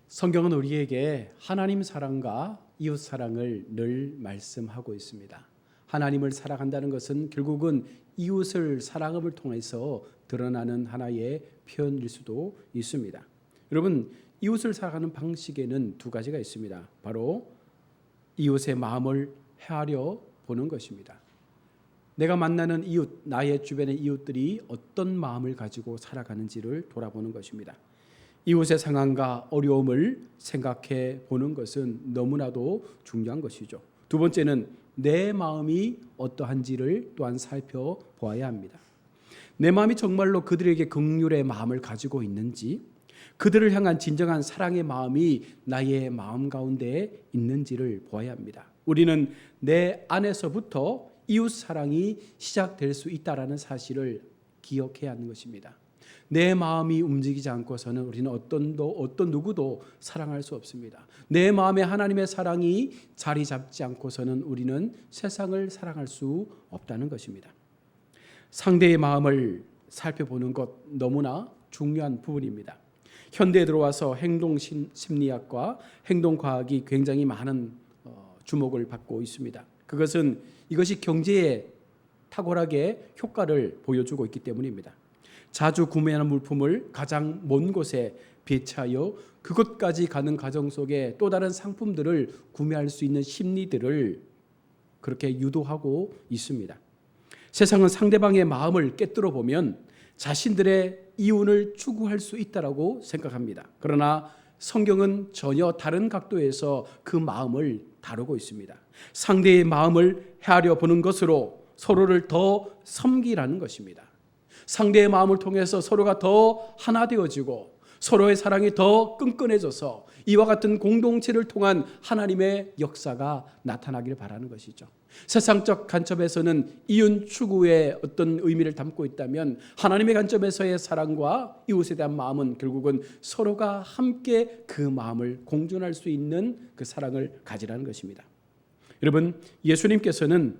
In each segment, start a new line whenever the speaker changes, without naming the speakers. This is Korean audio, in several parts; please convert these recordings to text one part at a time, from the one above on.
성경은 우리에게 하나님 사랑과 이웃 사랑을 늘 말씀하고 있습니다. 하나님을 사랑한다는 것은 결국은 이웃을 사랑함을 통해서 드러나는 하나의 표현일 수도 있습니다. 여러분, 이웃을 사랑하는 방식에는 두 가지가 있습니다. 바로 이웃의 마음을 헤아려 보는 것입니다. 내가 만나는 이웃, 나의 주변의 이웃들이 어떤 마음을 가지고 살아가는지를 돌아보는 것입니다. 이웃의 상황과 어려움을 생각해 보는 것은 너무나도 중요한 것이죠. 두 번째는 내 마음이 어떠한지를 또한 살펴보아야 합니다. 내 마음이 정말로 그들에게 긍휼의 마음을 가지고 있는지, 그들을 향한 진정한 사랑의 마음이 나의 마음 가운데 있는지를 보아야 합니다. 우리는 내 안에서부터 이웃 사랑이 시작될 수 있다는 사실을 기억해야 하는 것입니다. 내 마음이 움직이지 않고서는 우리는 어떤 누구도 사랑할 수 없습니다. 내 마음에 하나님의 사랑이 자리 잡지 않고서는 우리는 세상을 사랑할 수 없다는 것입니다. 상대의 마음을 살펴보는 것 너무나 중요한 부분입니다. 현대에 들어와서 행동심리학과 행동과학이 굉장히 많은 주목을 받고 있습니다. 이것이 경제에 탁월하게 효과를 보여주고 있기 때문입니다. 자주 구매하는 물품을 가장 먼 곳에 배치하여 그곳까지 가는 과정 속에 또 다른 상품들을 구매할 수 있는 심리들을 그렇게 유도하고 있습니다. 세상은 상대방의 마음을 꿰뚫어 보면 자신들의 이윤을 추구할 수 있다고 생각합니다. 그러나 성경은 전혀 다른 각도에서 그 마음을 다루고 있습니다. 상대의 마음을 헤아려 보는 것으로 서로를 더 섬기라는 것입니다. 상대의 마음을 통해서 서로가 더 하나 되어지고 서로의 사랑이 더 끈끈해져서 이와 같은 공동체를 통한 하나님의 역사가 나타나기를 바라는 것이죠. 세상적 관점에서는 이윤 추구의 어떤 의미를 담고 있다면 하나님의 관점에서의 사랑과 이웃에 대한 마음은 결국은 서로가 함께 그 마음을 공존할 수 있는 그 사랑을 가지라는 것입니다. 여러분, 예수님께서는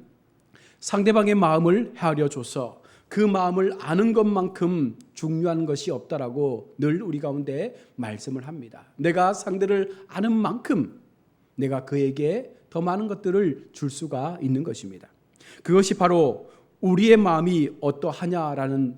상대방의 마음을 헤아려 줘서 그 마음을 아는 것만큼 중요한 것이 없다라고 늘 우리 가운데 말씀을 합니다. 내가 상대를 아는 만큼 내가 그에게 더 많은 것들을 줄 수가 있는 것입니다. 그것이 바로 우리의 마음이 어떠하냐라는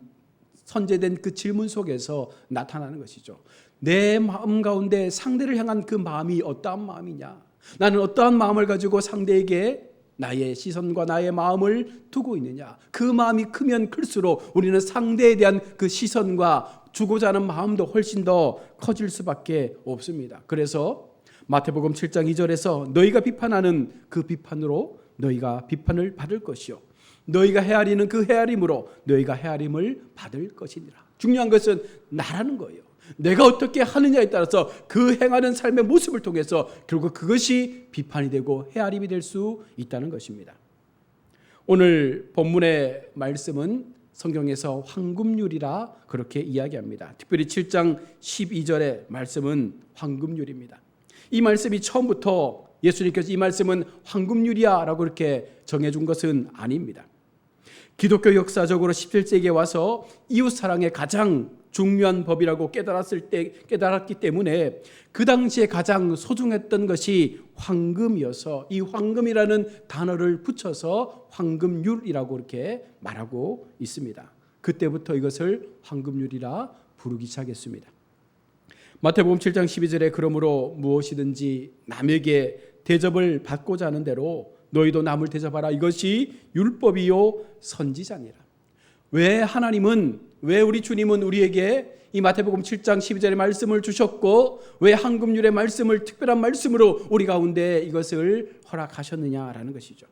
선제된 그 질문 속에서 나타나는 것이죠. 내 마음 가운데 상대를 향한 그 마음이 어떠한 마음이냐? 나는 어떠한 마음을 가지고 상대에게 나의 시선과 나의 마음을 두고 있느냐? 그 마음이 크면 클수록 우리는 상대에 대한 그 시선과 주고자 하는 마음도 훨씬 더 커질 수밖에 없습니다. 그래서 마태복음 7장 2절에서 너희가 비판하는 그 비판으로 너희가 비판을 받을 것이요 너희가 헤아리는 그 헤아림으로 너희가 헤아림을 받을 것이니라. 중요한 것은 나라는 거예요. 내가 어떻게 하느냐에 따라서 그 행하는 삶의 모습을 통해서 결국 그것이 비판이 되고 헤아림이 될 수 있다는 것입니다. 오늘 본문의 말씀은 성경에서 황금률이라 그렇게 이야기합니다. 특별히 7장 12절의 말씀은 황금률입니다. 이 말씀이 처음부터 예수님께서 이 말씀은 황금률이야 라고 이렇게 정해준 것은 아닙니다. 기독교 역사적으로 17세기에 와서 이웃 사랑의 가장 중요한 법이라고 깨달았기 때문에 그 당시에 가장 소중했던 것이 황금이어서 이 황금이라는 단어를 붙여서 황금률이라고 이렇게 말하고 있습니다. 그때부터 이것을 황금률이라 부르기 시작했습니다. 마태복음 7장 12절에 그러므로 무엇이든지 남에게 대접을 받고자 하는 대로 너희도 남을 대접하라. 이것이 율법이요 선지자니라. 왜 우리 주님은 우리에게 이 마태복음 7장 12절의 말씀을 주셨고 왜 황금률의 말씀을 특별한 말씀으로 우리 가운데 이것을 허락하셨느냐라는 것이죠.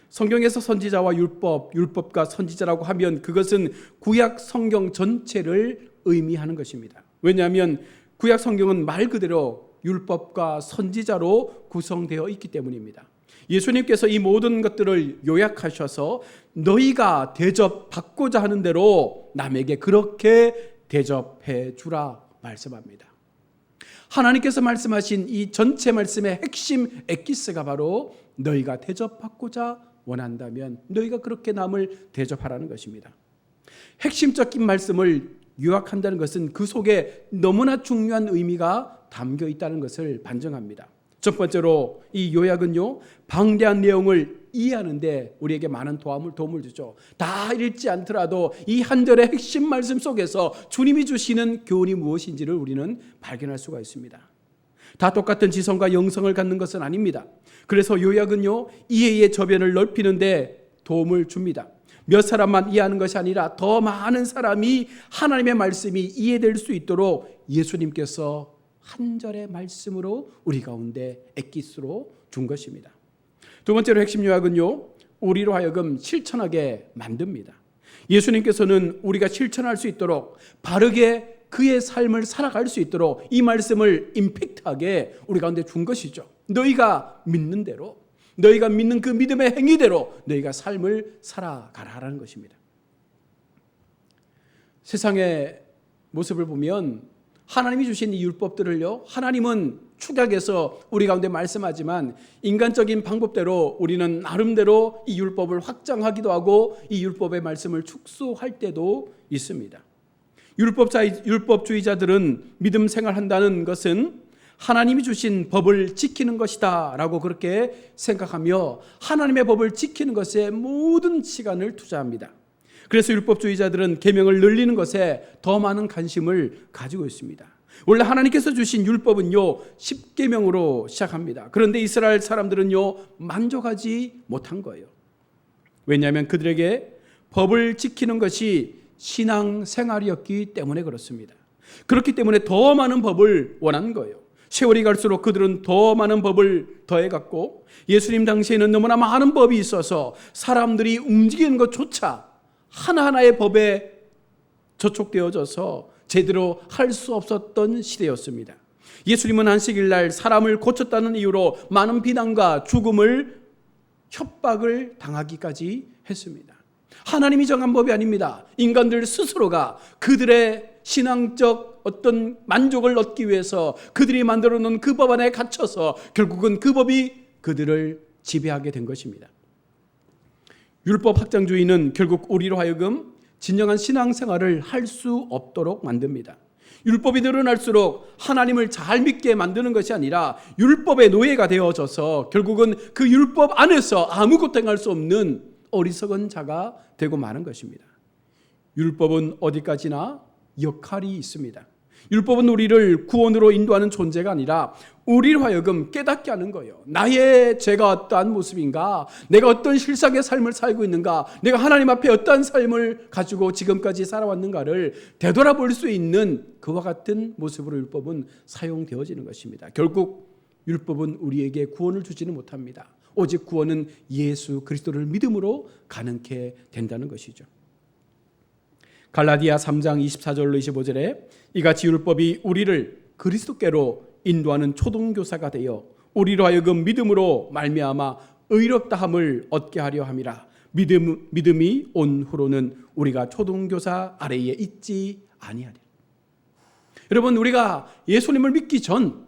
성경에서 선지자와 율법과 선지자라고 하면 그것은 구약 성경 전체를 의미하는 것입니다. 왜냐하면 구약 성경은 말 그대로 율법과 선지자로 구성되어 있기 때문입니다. 예수님께서 이 모든 것들을 요약하셔서 너희가 대접받고자 하는 대로 남에게 그렇게 대접해 주라 말씀합니다. 하나님께서 말씀하신 이 전체 말씀의 핵심 엑기스가 바로 너희가 대접받고자 원한다면 너희가 그렇게 남을 대접하라는 것입니다. 핵심적인 말씀을 요약한다는 것은 그 속에 너무나 중요한 의미가 담겨 있다는 것을 반증합니다. 첫 번째로 이 요약은요, 방대한 내용을 이해하는데 우리에게 많은 도움을 주죠. 다 읽지 않더라도 이 한 절의 핵심 말씀 속에서 주님이 주시는 교훈이 무엇인지를 우리는 발견할 수가 있습니다. 다 똑같은 지성과 영성을 갖는 것은 아닙니다. 그래서 요약은요, 이해의 저변을 넓히는데 도움을 줍니다. 몇 사람만 이해하는 것이 아니라 더 많은 사람이 하나님의 말씀이 이해될 수 있도록 예수님께서 한 절의 말씀으로 우리 가운데 엑기스로 준 것입니다. 두 번째로 핵심 요약은요, 우리로 하여금 실천하게 만듭니다. 예수님께서는 우리가 실천할 수 있도록 바르게 그의 삶을 살아갈 수 있도록 이 말씀을 임팩트하게 우리 가운데 준 것이죠. 너희가 믿는 대로, 너희가 믿는 그 믿음의 행위대로 너희가 삶을 살아가라라는 것입니다. 세상의 모습을 보면 하나님이 주신 이 율법들을요, 하나님은 축약해서 우리 가운데 말씀하지만 인간적인 방법대로 우리는 나름대로 이 율법을 확장하기도 하고 이 율법의 말씀을 축소할 때도 있습니다. 율법주의자들은 믿음 생활한다는 것은 하나님이 주신 법을 지키는 것이다 라고 그렇게 생각하며 하나님의 법을 지키는 것에 모든 시간을 투자합니다. 그래서 율법주의자들은 계명을 늘리는 것에 더 많은 관심을 가지고 있습니다. 원래 하나님께서 주신 율법은요, 10계명으로 시작합니다. 그런데 이스라엘 사람들은요, 만족하지 못한 거예요. 왜냐하면 그들에게 법을 지키는 것이 신앙생활이었기 때문에 그렇습니다. 그렇기 때문에 더 많은 법을 원한 거예요. 세월이 갈수록 그들은 더 많은 법을 더해갔고 예수님 당시에는 너무나 많은 법이 있어서 사람들이 움직이는 것조차 하나하나의 법에 저촉되어져서 제대로 할 수 없었던 시대였습니다. 예수님은 안식일 날 사람을 고쳤다는 이유로 많은 비난과 죽음을 협박을 당하기까지 했습니다. 하나님이 정한 법이 아닙니다. 인간들 스스로가 그들의 신앙적 어떤 만족을 얻기 위해서 그들이 만들어 놓은 그 법 안에 갇혀서 결국은 그 법이 그들을 지배하게 된 것입니다. 율법 확장주의는 결국 우리로 하여금 진정한 신앙생활을 할 수 없도록 만듭니다. 율법이 늘어날수록 하나님을 잘 믿게 만드는 것이 아니라 율법의 노예가 되어져서 결국은 그 율법 안에서 아무것도 행할 수 없는 어리석은 자가 되고 마는 것입니다. 율법은 어디까지나 역할이 있습니다. 율법은 우리를 구원으로 인도하는 존재가 아니라 우리로 하여금 깨닫게 하는 거예요. 나의 죄가 어떠한 모습인가? 내가 어떤 실상의 삶을 살고 있는가? 내가 하나님 앞에 어떠한 삶을 가지고 지금까지 살아왔는가를 되돌아볼 수 있는 그와 같은 모습으로 율법은 사용되어지는 것입니다. 결국 율법은 우리에게 구원을 주지는 못합니다. 오직 구원은 예수 그리스도를 믿음으로 가능케 된다는 것이죠. 갈라디아 3장 24절로 25절에 이같이 율법이 우리를 그리스도께로 인도하는 초등교사가 되어 우리로 하여금 믿음으로 말미암아 의롭다함을 얻게 하려 함이라. 믿음이 온 후로는 우리가 초등교사 아래에 있지 아니하리라. 여러분, 우리가 예수님을 믿기 전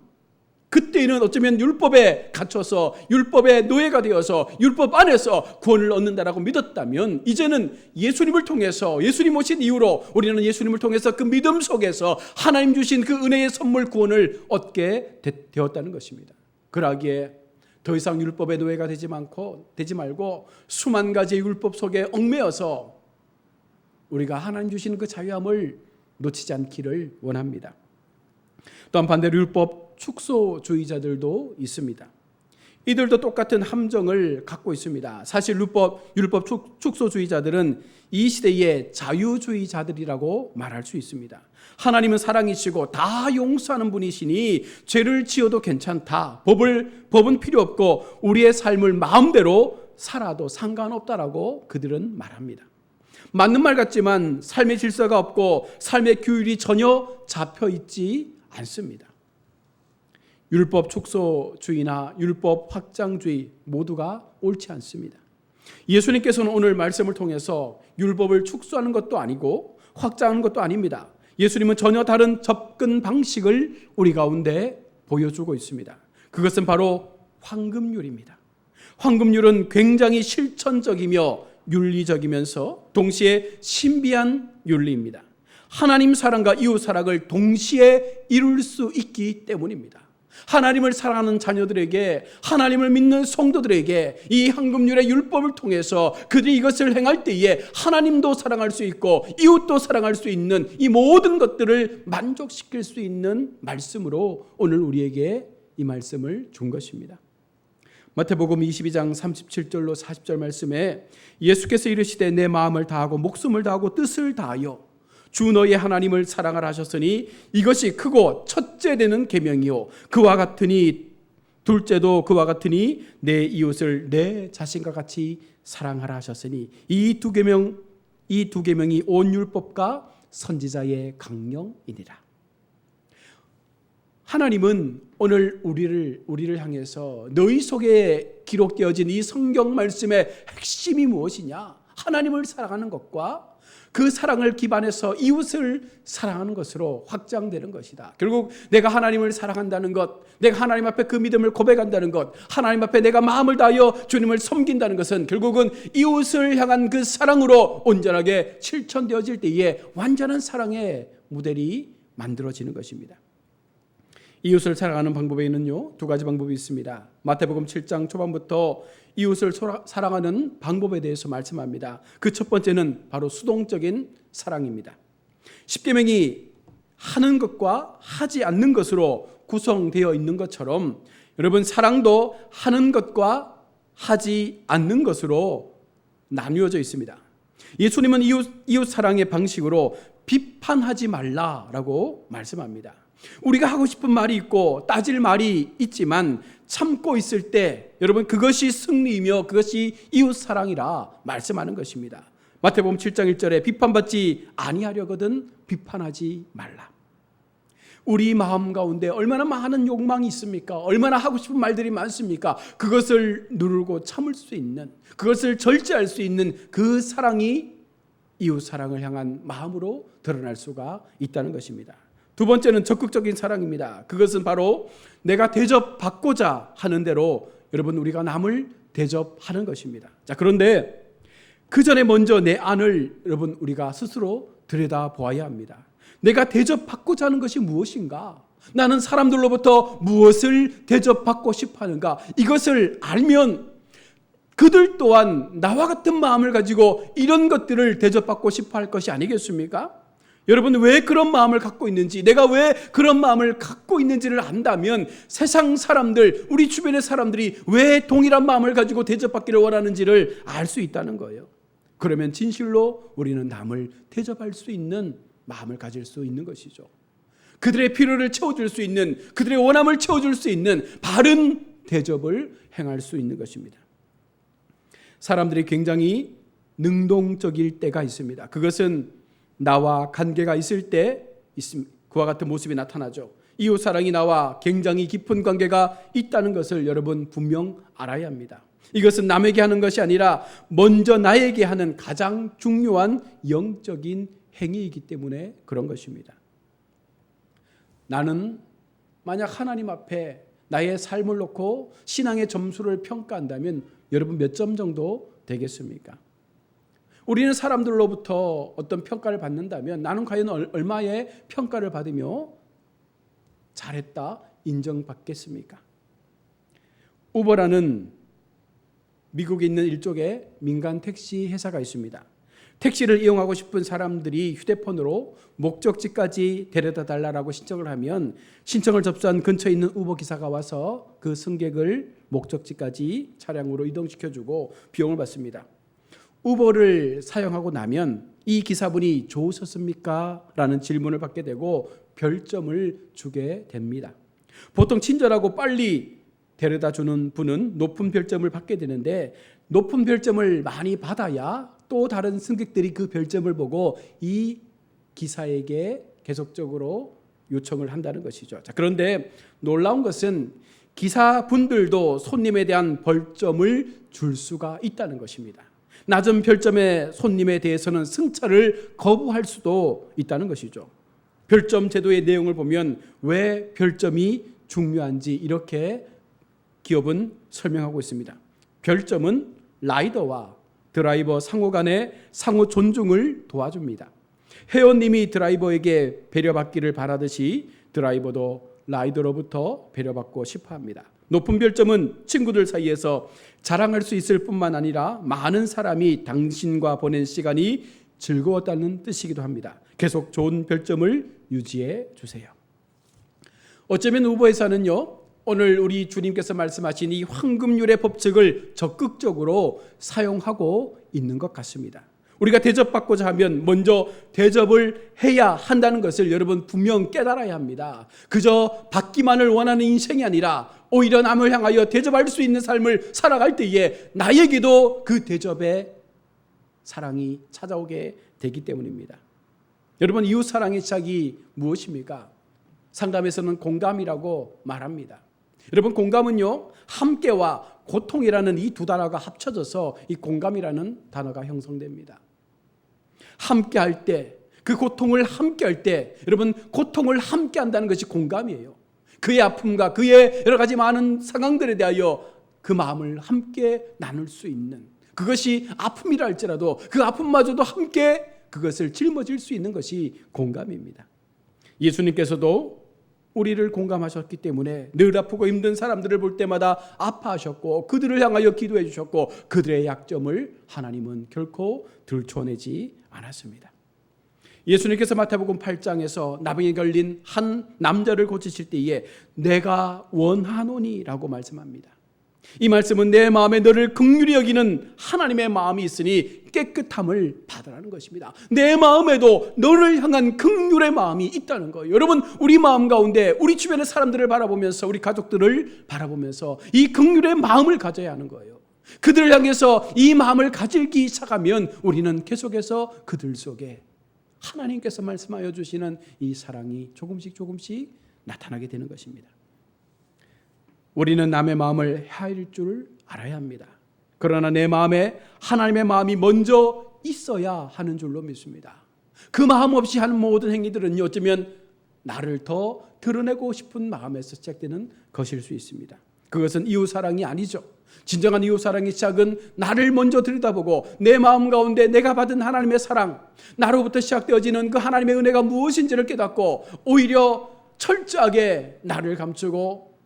그때는 어쩌면 율법에 갇혀서 율법의 노예가 되어서 율법 안에서 구원을 얻는다라고 믿었다면 이제는 예수님을 통해서 예수님 오신 이후로 우리는 예수님을 통해서 그 믿음 속에서 하나님 주신 그 은혜의 선물 구원을 얻게 되었다는 것입니다. 그러기에 더 이상 율법의 노예가 되지 말고 수만 가지의 율법 속에 얽매여서 우리가 하나님 주시는 그 자유함을 놓치지 않기를 원합니다. 또한 반대로 율법 축소주의자들도 있습니다. 이들도 똑같은 함정을 갖고 있습니다. 사실 율법 축소주의자들은 이 시대의 자유주의자들이라고 말할 수 있습니다. 하나님은 사랑이시고 다 용서하는 분이시니 죄를 지어도 괜찮다. 법은 필요 없고 우리의 삶을 마음대로 살아도 상관없다라고 그들은 말합니다. 맞는 말 같지만 삶의 질서가 없고 삶의 규율이 전혀 잡혀 있지 않습니다. 율법 축소주의나 율법 확장주의 모두가 옳지 않습니다. 예수님께서는 오늘 말씀을 통해서 율법을 축소하는 것도 아니고 확장하는 것도 아닙니다. 예수님은 전혀 다른 접근 방식을 우리 가운데 보여주고 있습니다. 그것은 바로 황금률입니다. 황금률은 굉장히 실천적이며 윤리적이면서 동시에 신비한 윤리입니다. 하나님 사랑과 이웃 사랑을 동시에 이룰 수 있기 때문입니다. 하나님을 사랑하는 자녀들에게, 하나님을 믿는 성도들에게 이 황금률의 율법을 통해서 그들이 이것을 행할 때에 하나님도 사랑할 수 있고 이웃도 사랑할 수 있는 이 모든 것들을 만족시킬 수 있는 말씀으로 오늘 우리에게 이 말씀을 준 것입니다. 마태복음 22장 37절로 40절 말씀에 예수께서 이르시되 내 마음을 다하고 목숨을 다하고 뜻을 다하여 주 너의 하나님을 사랑하라 하셨으니 이것이 크고 첫째 되는 계명이요 그와 같으니 둘째도 그와 같으니 내 이웃을 내 자신과 같이 사랑하라 하셨으니 이 두 계명이 온 율법과 선지자의 강령이니라. 하나님은 오늘 우리를 향해서 너희 속에 기록되어진 이 성경 말씀의 핵심이 무엇이냐? 하나님을 사랑하는 것과 그 사랑을 기반해서 이웃을 사랑하는 것으로 확장되는 것이다. 결국 내가 하나님을 사랑한다는 것, 내가 하나님 앞에 그 믿음을 고백한다는 것, 하나님 앞에 내가 마음을 다하여 주님을 섬긴다는 것은 결국은 이웃을 향한 그 사랑으로 온전하게 실천되어질 때에 완전한 사랑의 모델이 만들어지는 것입니다. 이웃을 사랑하는 방법에는요, 두 가지 방법이 있습니다. 마태복음 7장 초반부터 이웃을 사랑하는 방법에 대해서 말씀합니다. 그 첫 번째는 바로 수동적인 사랑입니다. 십계명이 하는 것과 하지 않는 것으로 구성되어 있는 것처럼 여러분 사랑도 하는 것과 하지 않는 것으로 나누어져 있습니다. 예수님은 이웃 사랑의 방식으로 비판하지 말라라고 말씀합니다. 우리가 하고 싶은 말이 있고 따질 말이 있지만 참고 있을 때 여러분 그것이 승리이며 그것이 이웃사랑이라 말씀하는 것입니다. 마태복음 7장 1절에 비판받지 아니하려거든 비판하지 말라. 우리 마음 가운데 얼마나 많은 욕망이 있습니까? 얼마나 하고 싶은 말들이 많습니까? 그것을 누르고 참을 수 있는, 그것을 절제할 수 있는 그 사랑이 이웃사랑을 향한 마음으로 드러날 수가 있다는 것입니다. 두 번째는 적극적인 사랑입니다. 그것은 바로 내가 대접받고자 하는 대로 여러분 우리가 남을 대접하는 것입니다. 자, 그런데 그 전에 먼저 내 안을 여러분 우리가 스스로 들여다보아야 합니다. 내가 대접받고자 하는 것이 무엇인가? 나는 사람들로부터 무엇을 대접받고 싶어 하는가? 이것을 알면 그들 또한 나와 같은 마음을 가지고 이런 것들을 대접받고 싶어 할 것이 아니겠습니까? 여러분 왜 그런 마음을 갖고 있는지, 내가 왜 그런 마음을 갖고 있는지를 안다면 세상 사람들, 우리 주변의 사람들이 왜 동일한 마음을 가지고 대접받기를 원하는지를 알 수 있다는 거예요. 그러면 진실로 우리는 남을 대접할 수 있는 마음을 가질 수 있는 것이죠. 그들의 필요를 채워줄 수 있는, 그들의 원함을 채워줄 수 있는 바른 대접을 행할 수 있는 것입니다. 사람들이 굉장히 능동적일 때가 있습니다. 그것은 나와 관계가 있을 때 그와 같은 모습이 나타나죠. 이웃사랑이 나와 굉장히 깊은 관계가 있다는 것을 여러분 분명 알아야 합니다. 이것은 남에게 하는 것이 아니라 먼저 나에게 하는 가장 중요한 영적인 행위이기 때문에 그런 것입니다. 나는 만약 하나님 앞에 나의 삶을 놓고 신앙의 점수를 평가한다면 여러분 몇 점 정도 되겠습니까? 우리는 사람들로부터 어떤 평가를 받는다면 나는 과연 얼마의 평가를 받으며 잘했다 인정받겠습니까? 우버라는 미국에 있는 일종의 민간 택시 회사가 있습니다. 택시를 이용하고 싶은 사람들이 휴대폰으로 목적지까지 데려다 달라고 신청을 하면 신청을 접수한 근처에 있는 우버 기사가 와서 그 승객을 목적지까지 차량으로 이동시켜주고 비용을 받습니다. 우버를 사용하고 나면 이 기사분이 좋으셨습니까? 라는 질문을 받게 되고 별점을 주게 됩니다. 보통 친절하고 빨리 데려다 주는 분은 높은 별점을 받게 되는데 높은 별점을 많이 받아야 또 다른 승객들이 그 별점을 보고 이 기사에게 계속적으로 요청을 한다는 것이죠. 자, 그런데 놀라운 것은 기사분들도 손님에 대한 벌점을 줄 수가 있다는 것입니다. 낮은 별점의 손님에 대해서는 승차를 거부할 수도 있다는 것이죠. 별점 제도의 내용을 보면 왜 별점이 중요한지 이렇게 기업은 설명하고 있습니다. 별점은 라이더와 드라이버 상호 간의 상호 존중을 도와줍니다. 회원님이 드라이버에게 배려받기를 바라듯이 드라이버도 라이더로부터 배려받고 싶어합니다. 높은 별점은 친구들 사이에서 자랑할 수 있을 뿐만 아니라 많은 사람이 당신과 보낸 시간이 즐거웠다는 뜻이기도 합니다. 계속 좋은 별점을 유지해 주세요. 어쩌면 우버에서는요, 오늘 우리 주님께서 말씀하신 이 황금률의 법칙을 적극적으로 사용하고 있는 것 같습니다. 우리가 대접받고자 하면 먼저 대접을 해야 한다는 것을 여러분 분명 깨달아야 합니다. 그저 받기만을 원하는 인생이 아니라 오히려 남을 향하여 대접할 수 있는 삶을 살아갈 때에 나에게도 그 대접의 사랑이 찾아오게 되기 때문입니다. 여러분, 이웃사랑의 시작이 무엇입니까? 상담에서는 공감이라고 말합니다. 여러분, 공감은요, 함께와 고통이라는 이 두 단어가 합쳐져서 이 공감이라는 단어가 형성됩니다. 함께 할 때, 그 고통을 함께 할 때, 여러분, 고통을 함께 한다는 것이 공감이에요. 그의 아픔과 그의 여러 가지 많은 상황들에 대하여 그 마음을 함께 나눌 수 있는, 그것이 아픔이라 할지라도 그 아픔마저도 함께 그것을 짊어질 수 있는 것이 공감입니다. 예수님께서도 우리를 공감하셨기 때문에 늘 아프고 힘든 사람들을 볼 때마다 아파하셨고 그들을 향하여 기도해 주셨고 그들의 약점을 하나님은 결코 들춰내지 않았습니다. 예수님께서 마태복음 8장에서 나병에 걸린 한 남자를 고치실 때에 내가 원하노니라고 말씀합니다. 이 말씀은 내 마음에 너를 긍휼히 여기는 하나님의 마음이 있으니 깨끗함을 받으라는 것입니다. 내 마음에도 너를 향한 긍휼의 마음이 있다는 거예요. 여러분, 우리 마음 가운데 우리 주변의 사람들을 바라보면서 우리 가족들을 바라보면서 이 긍휼의 마음을 가져야 하는 거예요. 그들을 향해서 이 마음을 가지기 시작하면 우리는 계속해서 그들 속에 하나님께서 말씀하여 주시는 이 사랑이 조금씩 나타나게 되는 것입니다. 우리는 남의 마음을 헤아릴 줄 알아야 합니다. 그러나 내 마음에 하나님의 마음이 먼저 있어야 하는 줄로 믿습니다. 그 마음 없이 하는 모든 행위들은 어쩌면 나를 더 드러내고 싶은 마음에서 시작되는 것일 수 있습니다. 그것은 이웃사랑이 아니죠. 진정한 이웃사랑의 시작은 나를 먼저 들여다보고 내 마음 가운데 내가 받은 하나님의 사랑, 나로부터 시작되어지는 그 하나님의 은혜가 무엇인지를 깨닫고 오히려 철저하게 나를 감추고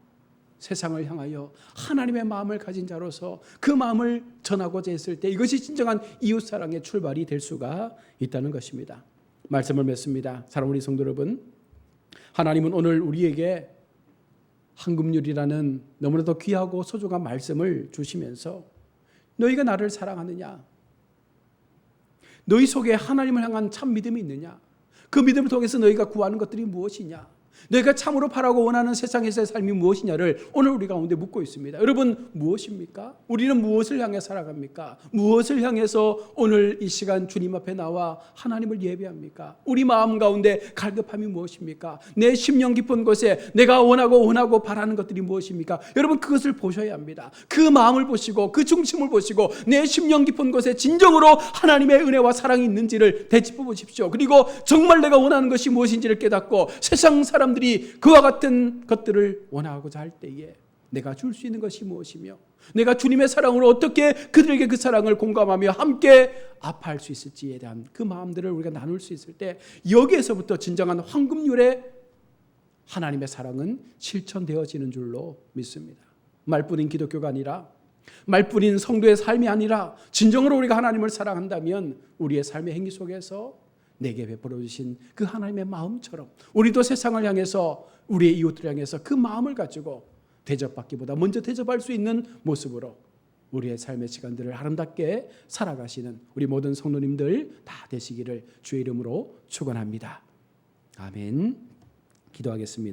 세상을 향하여 하나님의 마음을 가진 자로서 그 마음을 전하고자 했을 때 이것이 진정한 이웃사랑의 출발이 될 수가 있다는 것입니다. 말씀을 맺습니다. 사랑하는 우리 성도 여러분, 하나님은 오늘 우리에게 황금률이라는 너무나도 귀하고 소중한 말씀을 주시면서 너희가 나를 사랑하느냐? 너희 속에 하나님을 향한 참 믿음이 있느냐? 그 믿음을 통해서 너희가 구하는 것들이 무엇이냐? 너희가 참으로 바라고 원하는 세상에서의 삶이 무엇이냐를 오늘 우리 가운데 묻고 있습니다. 여러분, 무엇입니까? 우리는 무엇을 향해 살아갑니까? 무엇을 향해서 오늘 이 시간 주님 앞에 나와 하나님을 예배합니까? 우리 마음 가운데 갈급함이 무엇입니까? 내 심령 깊은 곳에 내가 원하고 바라는 것들이 무엇입니까? 여러분, 그것을 보셔야 합니다. 그 마음을 보시고 그 중심을 보시고 내 심령 깊은 곳에 진정으로 하나님의 은혜와 사랑이 있는지를 되짚어 보십시오. 그리고 정말 내가 원하는 것이 무엇인지를 깨닫고 세상 사람들이 그와 같은 것들을 원하고자 할 때에 내가 줄 수 있는 것이 무엇이며 내가 주님의 사랑으로 어떻게 그들에게 그 사랑을 공감하며 함께 아파할 수 있을지에 대한 그 마음들을 우리가 나눌 수 있을 때 여기에서부터 진정한 황금률의 하나님의 사랑은 실천되어지는 줄로 믿습니다. 말뿐인 기독교가 아니라 말뿐인 성도의 삶이 아니라 진정으로 우리가 하나님을 사랑한다면 우리의 삶의 행위 속에서 내게 베풀어 주신 그 하나님의 마음처럼 우리도 세상을 향해서 우리의 이웃들을 향해서 그 마음을 가지고 대접받기보다 먼저 대접할 수 있는 모습으로 우리의 삶의 시간들을 아름답게 살아가시는 우리 모든 성도님들 다 되시기를 주의 이름으로 축원합니다. 아멘. 기도하겠습니다.